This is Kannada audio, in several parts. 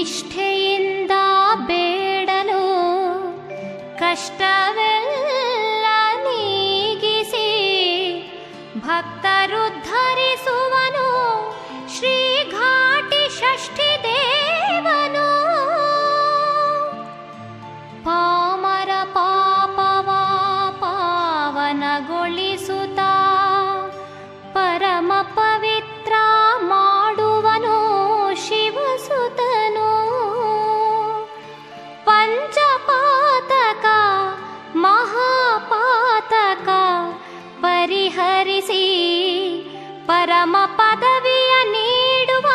ನಿಷ್ಠೆಯಿಂದ ಬೇಡಲು ಕಷ್ಟವೆಲ್ಲ ನೀಗಿಸಿ ಭಕ್ತರುದ್ಧರಿಸುವನು ಶ್ರೀ ಘಾಟಿ ಷಷ್ಠಿ ದೇವನು. ಪಾಮರ ಪಾಪವ ಪಾವನಗೊಳಿಸುತ್ತಾ ಪರಮ ಪವಿತ್ರ ಮಾಡುವನು ಶಿವಸುತನು. ಪಂಚಪಾತಕ ಮಹಾಪಾತಕ ಪರಿಹರಿಸಿ ಪರಮ ಪದವಿಯ ನೀಡುವ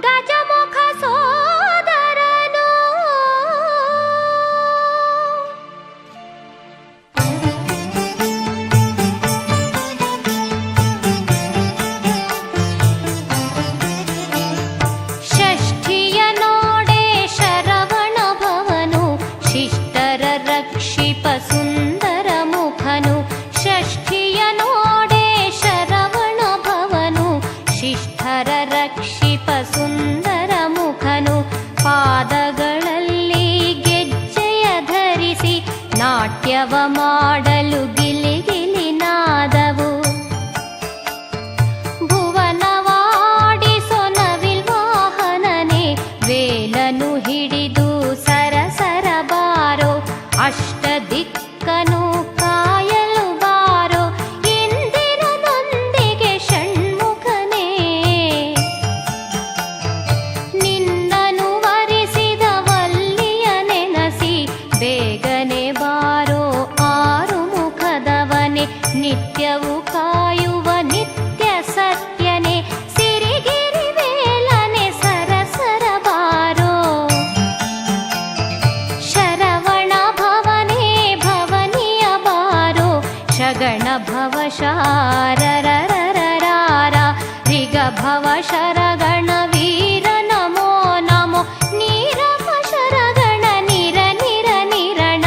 ಗಜಮುಖ ಸೋದರನು. ಷಷ್ಠಿಯ ನೋಡೆ ಶರವಣ ಭವನು ಶಿಷ್ಟರ ರಕ್ಷಿಪ ಸುಂದರ ಮುಖನು. ಷಷ್ಠಿಯ ನೋಡೆ ಶರವಣ ಭವನು ಶಿಷ್ಟರ ರಕ್ಷಿಪ ಸುಂದರ ಮುಖನು. ಪಾದಗಳಲ್ಲಿ ಗೆಜ್ಜೆಯ ಧರಿಸಿ ನಾಟ್ಯವ ಮಾಡಲು ಗಿಲಿ ಗಿಲಿ ನಾದವು. ಭುವನವಾಡಿಸೋ ನವಿಲ್ ವಾಹನನೆ ವೇಲನು ಹಿಡಿದು ಸರಸರ ಬಾರೋ. ಅಷ್ಟ ದಿಕ್ಕನು ಕಾಯಲು ಬಾರೋ ಇಂದಿರನೊಂದಿಗೆ ಷಣ್ಮುಖನೇ. ನಿನ್ನನು ವರಿಸಿದ ವಲ್ಲಿಯ ನೆನಸಿ ಬೇಗನೆ ಬಾರೋ ಆರು ಮುಖದವನೇ. ನಿತ್ಯವು ಕಾಯುವ ನಿತ್ಯ ಸತ್ಯನೇ ಸಿರಿಗಿರಿ ವೇಲನೆ ಸರಸರ ಬಾರೋ. ಶರವಣ ಭವನೇ ಭವನಿಯ ಬಾರೋ ಶಗಣ ಭವ ಶಾರರರರಾರ ರಿಗ ಭವ ಶರಗಣ ವೀರ ನಮೋ ನಮೋ. ನೀರವ ಶರಗಣ ನಿರ ನಿರ ನಿರಣ.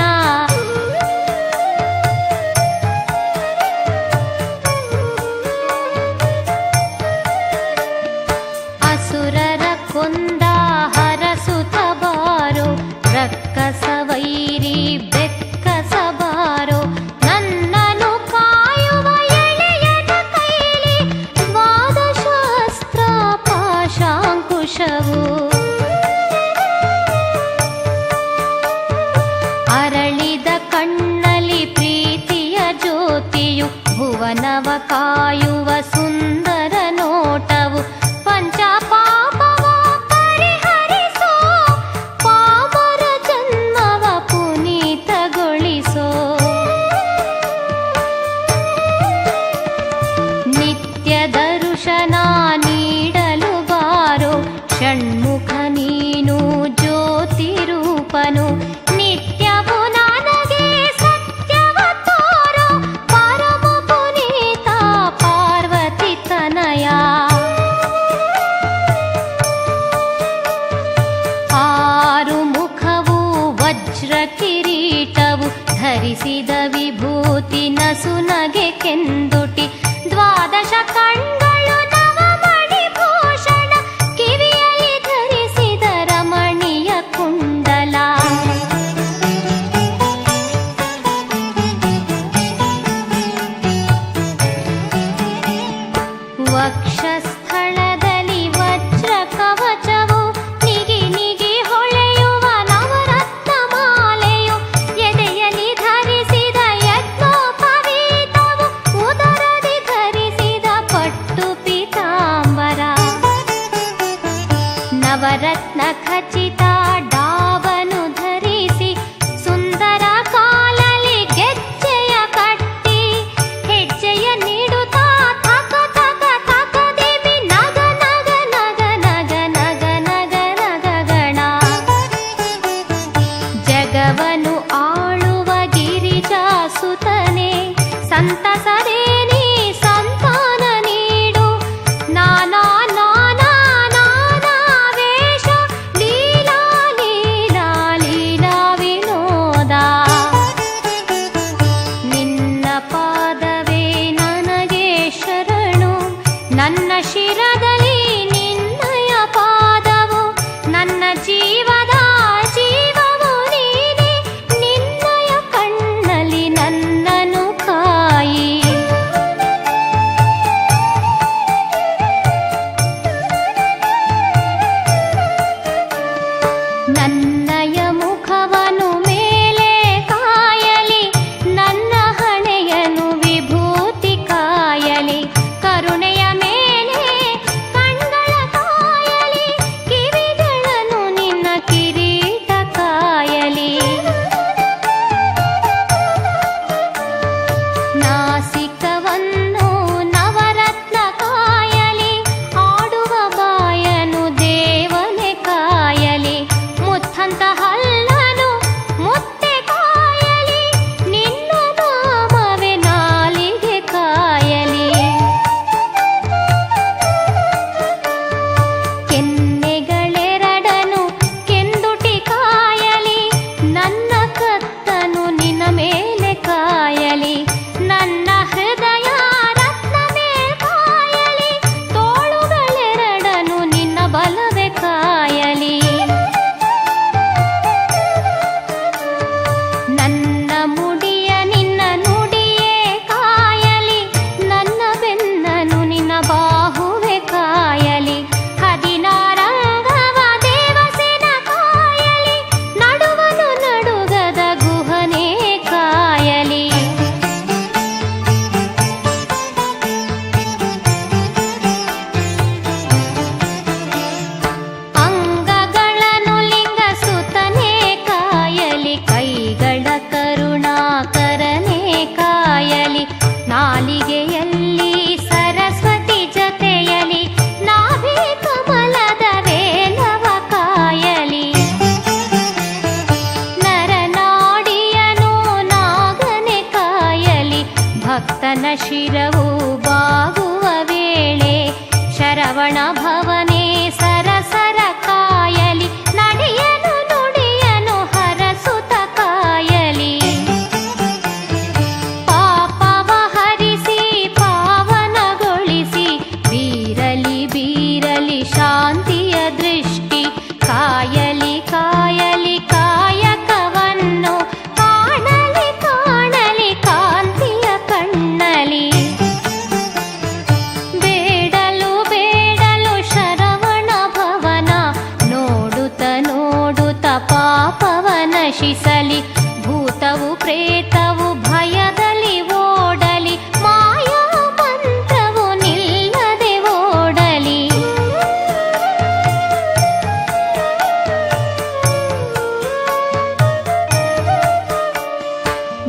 ಅಸುರರ ಕೊಂದ ಹರಸುತ ಬಾರೋ ರಕ್ಕಸ ವೈರಿ ಬೆಕ್ಕಸ ಬಾರೋ. ನನ್ನನು ಕಾಯುವ ಎಳೆಯನ ಕೈಲಿ ದ್ವಾದಶಾಸ್ತ್ರ ಪಾಶಾಂಕುಶವು. ಅರಳಿದ ಕಣ್ಣಲ್ಲಿ ಪ್ರೀತಿಯ ಜ್ಯೋತಿಯು ಭುವನವ ಕಾಯುವ ಸುಂದರ ನೋಟವು. ಪಂಚ ಪಾಪವ ಪರಿಹರಿಸೋ ಪಾಮರ ಜನ್ಮವ ಪುನೀತಗೊಳಿಸೋ. ನಿತ್ಯ ದರ್ಶನ ನೀಡಲು ಬಾರೋ ಷಣ್ಮುಖ ನೀನು ಜ್ಯೋತಿ ರೂಪನು. ನಿತ್ಯವು ನನಗೆ ಸತ್ಯವ ತೋರೋ ಪರಮ ಪುನೀತ ಪಾರ್ವತಿ ತನಯ. ಆರು ಮುಖವು ವಜ್ರ ಕಿರೀಟವು ಧರಿಸಿದ ವಿಭೂತಿ ನಸುನಗೆ ಕೆಂದುಟಿ. ದ್ವಾದಶ ಕಣ್ಗಳು ನವಮಣಿ ಭೂಷಣ ಕಿವಿಯಲ್ಲಿ ಧರಿಸಿದ ರಮಣೀಯ ಕುಂಡಲ. ವಕ್ಷಸ್ಥಳದಲ್ಲಿ ವಜ್ರ ಕವಚವು ನಿಗಿ ನಿಗಿ ಹೊಳೆಯುವ ನವರತ್ನ ಮಾಲೆಯು. ಎದೆಯಲ್ಲಿ ಧರಿಸಿದ ಯಜ್ಞೋಪವೀತವು ಉದರದಿ ಧರಿಸಿದ ಪಟ್ಟು ಪೀತಾಂಬರ. ನವರತ್ನ ಖಚಿತ ಡಾಬನು ಧರಿಸಿ ಸುಂದರ ಕಾಲಲ್ಲಿ ಗೆಜ್ಜೆಯ ಕಟ್ಟಿ ಹೆಜ್ಜೆಯ ನೀಡುತ್ತಾ ಥಕ ಥಕ ಥಕ ದೇವಿ ನಗ ನಗ ನಗ ನಗ ನಗ ನಗ ನಗ ಗಣ. ಜಗವನು ಆಳುವ ಗಿರಿಜಾಸುತನೇ ಸಂತಸರೇ ನೀ ಸಂತಾನ ನೀಡು. ನಾನಾ ನಾನಾ ನಾನಾ ವೇಷ ಲೀಲಾ ಶಿರವು ಬಾಗುವ ವೇಳೆ ಶರವಣ ಭವನೇ ಸರಸರ ಕಾಯಲಿ ನಡೆಯನು ನುಡಿಯನು ಹರಸುತ ಕಾಯಲಿ ಪಾಪವ ಹರಿಸಿ ಪಾವನಗೊಳಿಸಿ ಬೀರಲಿ ಬೀರಲಿ ಶಾಂತಿಯ ದೃಷ್ಟಿ ಕಾಯಲಿ ಕಾಯಲಿ ಕಾಯಕವನ್ನು ಕಾಣಲಿ ಕಾಣಲಿ ಕಾಂತಿಯ ಕಣ್ಣಲಿ ಬೇಡಲು ಬೇಡಲು ಶರವಣ ಭವನ ನೋಡುತ್ತ ನೋಡುತ್ತ ಪಾಪವ ನಶಿಸಲಿ ಭೂತವು ಪ್ರೇತವು ಭಯದಲ್ಲಿ ಓಡಲಿ ಮಾಯಾ ಮಂತ್ರವು ನಿಲ್ಲದೆ ಓಡಲಿ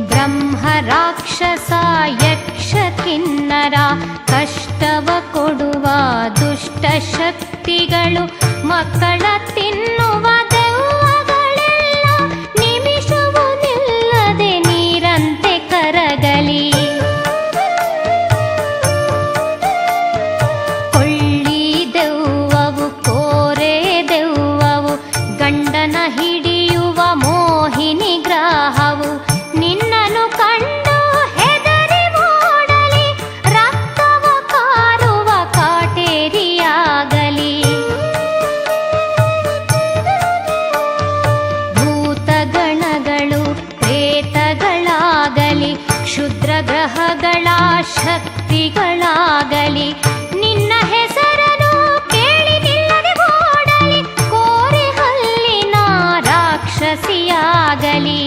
ಬ್ರಹ್ಮ ರಾಕ್ಷಸ ಯಕ್ಷ ಕಿನ್ನರ ಕಷ್ಟವ ಕೊಡುವ ದುಷ್ಟ ಶಕ್ತಿಗಳು ಮಕ್ಕಳ ತಿನ್ನುವ ದೆವ್ವಗಳೆಲ್ಲ ನಿಮಿಷವೂ ನಿಲ್ಲದೆ ನೀರಂತೆ ಕರಗಲಿ ಕೊಳ್ಳಿ ದೆವ್ವವು ಕೋರೆ ದೆವ್ವವು ಗಂಡನ ಹಿಡಿಯುವ ಮೋಹಿನಿ ಗ್ರಹವು ನಿನ್ನನು ಕಂಡು ಹೆದರಿ ಓಡಲಿ ರಕ್ತವ ಕಾರುವ ಕಾಟೇರಿಯಾಗಲಿ ಭೂತಗಣಗಳು ಪ್ರೇತಗಳಾಗಲಿ ಕ್ಷುದ್ರ ಗ್ರಹಗಳ ಶಕ್ತಿಗಳಾಗಲಿ ನಿನ್ನ ಹೆಸರನ್ನು ಕೇಳಿ ನಿಲ್ಲದೆ ಓಡಲಿ ಕೋರೆ ಹಲ್ಲಿನ ರಾಕ್ಷಸಿಯಾಗಲಿ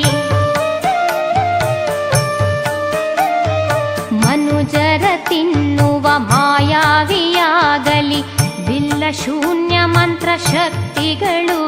ಮನುಜರ ತಿನ್ನುವ ಮಾಯಾವಿಯಾಗಲಿ ಬಿಲ್ಲ ಶೂನ್ಯ ಮಂತ್ರ ಶಕ್ತಿಗಳು